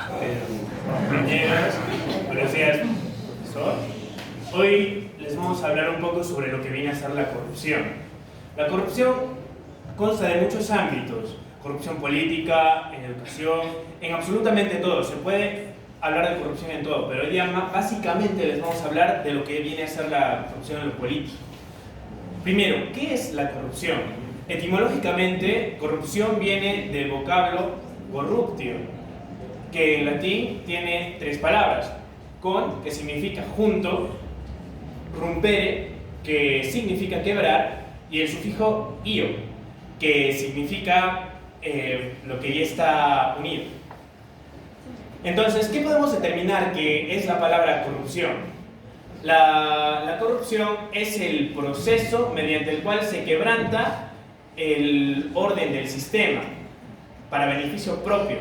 compañeras, buenos días, profesor. Hoy les vamos a hablar un poco sobre lo que viene a ser la corrupción. La corrupción consta de muchos ámbitos: corrupción política, en educación, en absolutamente todo. Se puede hablar de corrupción en todo, pero hoy día básicamente les vamos a hablar de lo que viene a ser la corrupción en lo político. Primero, ¿qué es la corrupción? Etimológicamente, corrupción viene del vocablo corruptio, que en latín tiene tres palabras: con, que significa junto; rumpere, que significa quebrar; y el sufijo io, que significa lo que ya está unido. Entonces, ¿qué podemos determinar que es la palabra corrupción? La corrupción es el proceso mediante el cual se quebranta el orden del sistema para beneficio propio.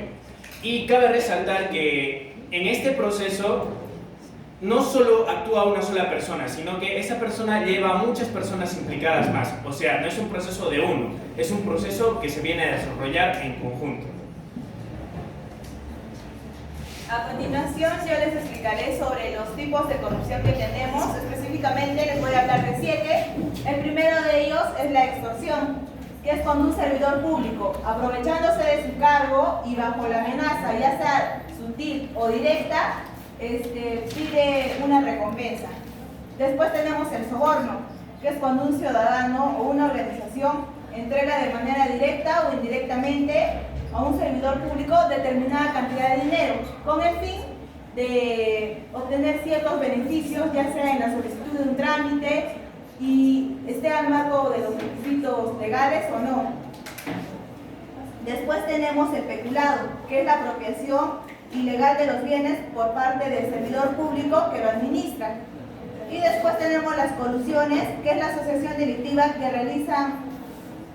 Y cabe resaltar que en este proceso no solo actúa una sola persona, sino que esa persona lleva a muchas personas implicadas más. O sea, no es un proceso de uno, es un proceso que se viene a desarrollar en conjunto. A continuación yo les explicaré sobre los tipos de corrupción que tenemos. Específicamente les voy a hablar de 7. El primero de ellos es la extorsión, que es cuando un servidor público, aprovechándose de su cargo y bajo la amenaza, ya sea sutil o directa, pide una recompensa. Después tenemos el soborno, que es cuando un ciudadano o una organización entrega de manera directa o indirectamente a un servidor público determinada cantidad de dinero con el fin de obtener ciertos beneficios, ya sea en la solicitud de un trámite y esté al marco de los requisitos legales o no. Después tenemos el peculado, que es la apropiación ilegal de los bienes por parte del servidor público que lo administra. Y después tenemos las colusiones, que es la asociación delictiva que realizan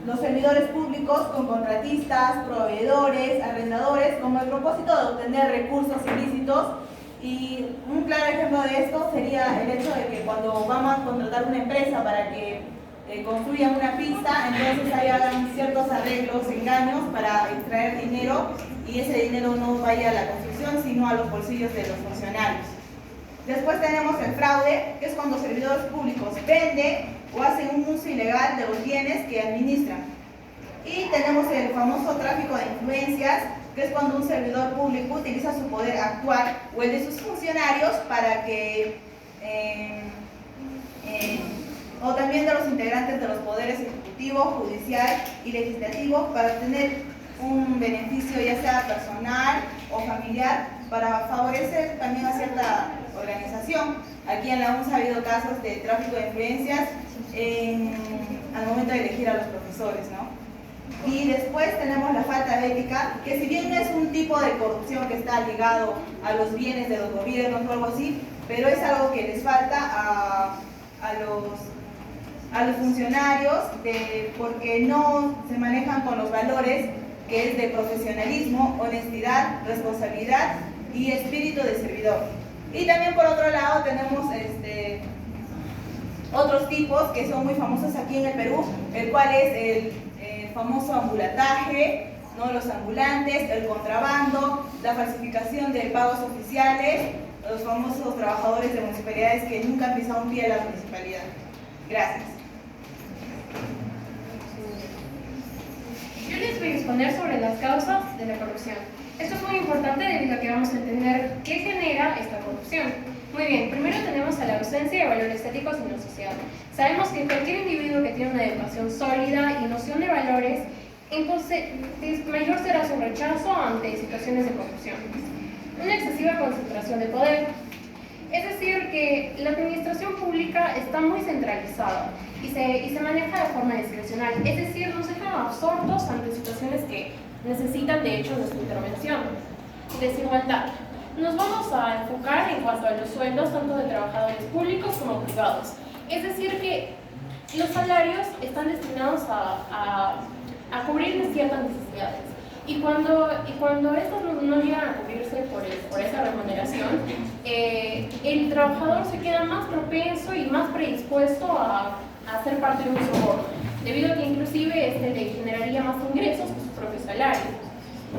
los servidores públicos con contratistas, proveedores, arrendadores, con el propósito de obtener recursos ilícitos. Y un claro ejemplo de esto sería el hecho de que cuando vamos a contratar una empresa para que construyan una pista, entonces ahí hagan ciertos arreglos, engaños para extraer dinero, y ese dinero no vaya a la construcción sino a los bolsillos de los funcionarios. Después tenemos el fraude, que es cuando servidores públicos venden o hacen un uso ilegal de los bienes que administran. Y tenemos el famoso tráfico de influencias, que es cuando un servidor público utiliza su poder actual o el de sus funcionarios para que, o también de los integrantes de los poderes ejecutivo, judicial y legislativo, para obtener un beneficio ya sea personal o familiar, para favorecer también a cierta organización. Aquí en la UNS ha habido casos de tráfico de influencias al momento de elegir a los profesores, ¿no? Y después tenemos la falta de ética, que si bien no es un tipo de corrupción que está ligado a los bienes de los gobiernos o algo así, pero es algo que les falta a los funcionarios porque no se manejan con los valores que es de profesionalismo, honestidad, responsabilidad y espíritu de servidor. Y también por otro lado tenemos otros tipos que son muy famosos aquí en el Perú, el cual es el famoso ambulataje, ¿no? Los ambulantes, el contrabando, la falsificación de pagos oficiales, los famosos trabajadores de municipalidades que nunca han pisado un pie a la municipalidad. Gracias. Yo les voy a exponer sobre las causas de la corrupción. Esto es muy importante debido a que vamos a entender qué genera esta corrupción. Muy bien, primero tenemos a la ausencia de valores éticos en la sociedad. Sabemos que cualquier individuo que tiene una educación sólida y noción de valores, mayor será su rechazo ante situaciones de corrupción. Una excesiva concentración de poder. Es decir, que la administración pública está muy centralizada y se maneja de forma discrecional. Es decir, nos dejan absortos ante situaciones que necesitan de hecho nuestra intervención. Desigualdad. Nos vamos a enfocar en cuanto a los sueldos tanto de trabajadores públicos como privados. Es decir, que los salarios están destinados a cubrir ciertas necesidades. Y cuando estos no llegan a cubrirse por esa remuneración, el trabajador se queda más propenso y más predispuesto a ser parte de un soborno, debido a que inclusive le generaría más ingresos que su propio salario.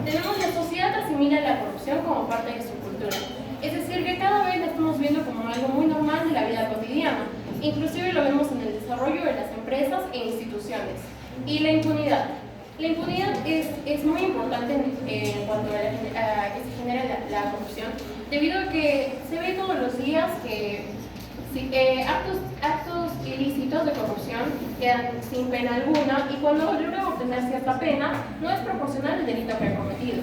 Tenemos la sociedad asimila la corrupción como parte de su cultura. Es decir, que cada vez la estamos viendo como algo muy normal de la vida cotidiana. Inclusive lo vemos en el desarrollo de las empresas e instituciones. Y la impunidad. La impunidad es muy importante en cuanto a que se genera la corrupción, debido a que se ve todos los días que actos ilícitos de corrupción quedan sin pena alguna y cuando logran obtener cierta pena no es proporcional al delito que han cometido.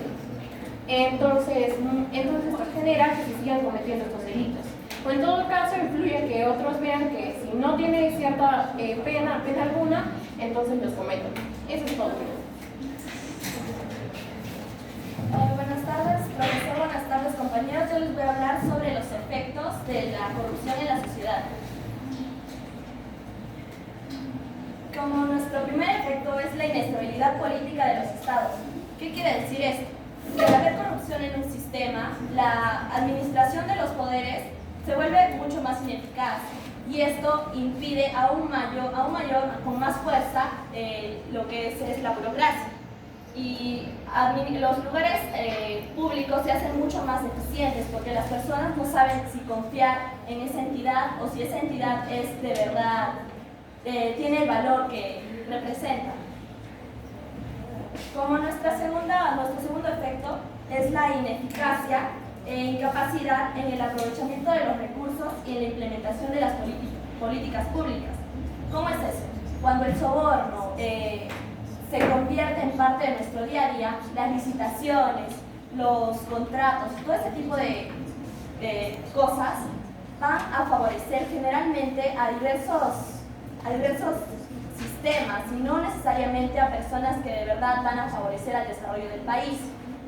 Entonces esto genera que se sigan cometiendo estos delitos. O en todo caso influye que otros vean que si no tiene cierta pena alguna, entonces los cometen. Eso es todo. Buenas tardes, profesor, buenas tardes, compañeros. Yo les voy a hablar sobre los efectos de la corrupción en la sociedad. Como nuestro primer efecto es la inestabilidad política de los estados. ¿Qué quiere decir esto? Que al haber corrupción en un sistema, la administración de los poderes se vuelve mucho más ineficaz y esto impide aún mayor, con más fuerza, lo que es la burocracia. Y los lugares públicos se hacen mucho más eficientes porque las personas no saben si confiar en esa entidad o si esa entidad es de verdad, tiene el valor que representa. Como nuestro segundo efecto es la ineficacia e incapacidad en el aprovechamiento de los recursos y en la implementación de las políticas públicas. ¿Cómo es eso? Cuando el soborno se convierte en parte de nuestro día a día, las licitaciones, los contratos, todo ese tipo de cosas van a favorecer generalmente a diversos sistemas y no necesariamente a personas que de verdad van a favorecer al desarrollo del país.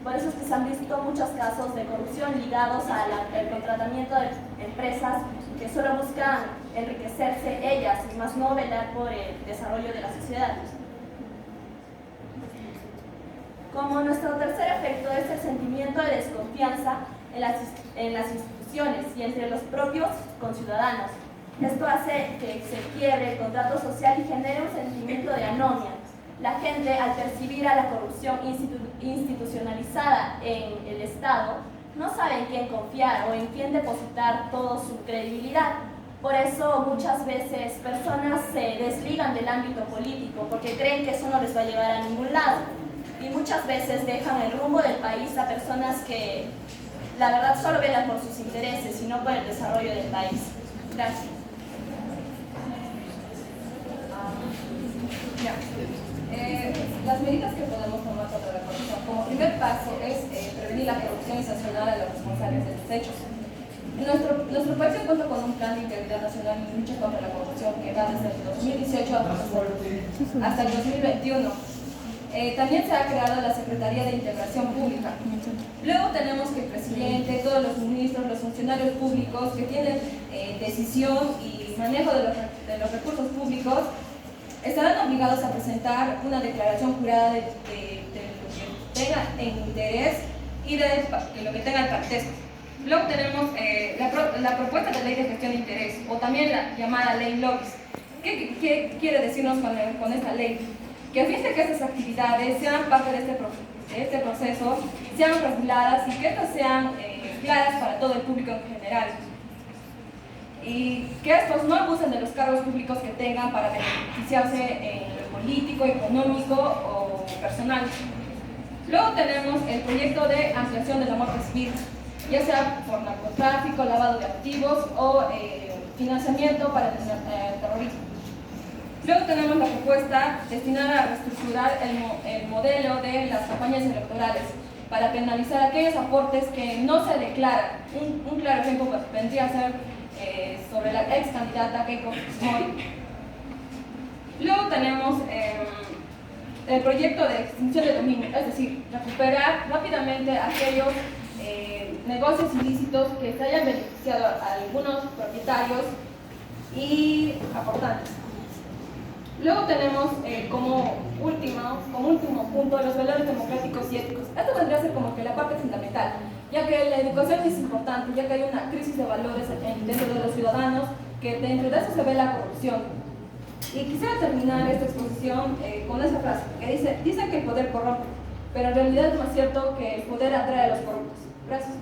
Por eso es que se han visto muchos casos de corrupción ligados al contratamiento de empresas que solo buscan enriquecerse ellas y más no velar por el desarrollo de la sociedad. Como nuestro tercer efecto es el sentimiento de desconfianza en las instituciones y entre los propios conciudadanos. Esto hace que se quiebre el contrato social y genere un sentimiento de anomia. La gente, al percibir a la corrupción institucionalizada en el Estado, no sabe en quién confiar o en quién depositar toda su credibilidad. Por eso muchas veces personas se desligan del ámbito político porque creen que eso no les va a llevar a ningún lado. Y muchas veces dejan el rumbo del país a personas que la verdad solo velan por sus intereses y no por el desarrollo del país. Gracias. Las medidas que podemos tomar contra la corrupción, como primer paso es prevenir la corrupción y sancionar a los responsables de los hechos. Nuestro país cuenta con un plan de integridad nacional y lucha contra la corrupción que va desde el 2018 hasta el 2021. También se ha creado la Secretaría de Integración Pública. Luego tenemos que el presidente, todos los ministros, los funcionarios públicos que tienen decisión y manejo de los recursos públicos estarán obligados a presentar una declaración jurada de lo que tenga en interés y de lo que tenga el parentesco. Luego tenemos la propuesta de ley de gestión de interés o también la llamada ley LOBIS. ¿Qué quiere decirnos con esta ley? Que a fin de que estas actividades sean parte de este proceso, sean reguladas y que estas sean claras para todo el público en general. Y que estos no abusen de los cargos públicos que tengan para beneficiarse en lo político, económico o personal. Luego tenemos el proyecto de ampliación de la muerte civil, ya sea por narcotráfico, lavado de activos o financiamiento para el terrorismo. Luego tenemos la propuesta destinada a reestructurar el modelo de las campañas electorales para penalizar aquellos aportes que no se declaran. Un claro ejemplo vendría a ser sobre la ex candidata Keiko Fujimori. Luego tenemos el proyecto de extinción de dominio, es decir, recuperar rápidamente aquellos negocios ilícitos que se hayan beneficiado a algunos propietarios y aportantes. Luego tenemos como último punto los valores democráticos y éticos. Esto vendría a ser como que la parte fundamental, ya que la educación es importante, ya que hay una crisis de valores dentro de los ciudadanos, que dentro de eso se ve la corrupción. Y quisiera terminar esta exposición con esa frase, que dice: dicen que el poder corrompe, pero en realidad es más cierto que el poder atrae a los corruptos. Gracias.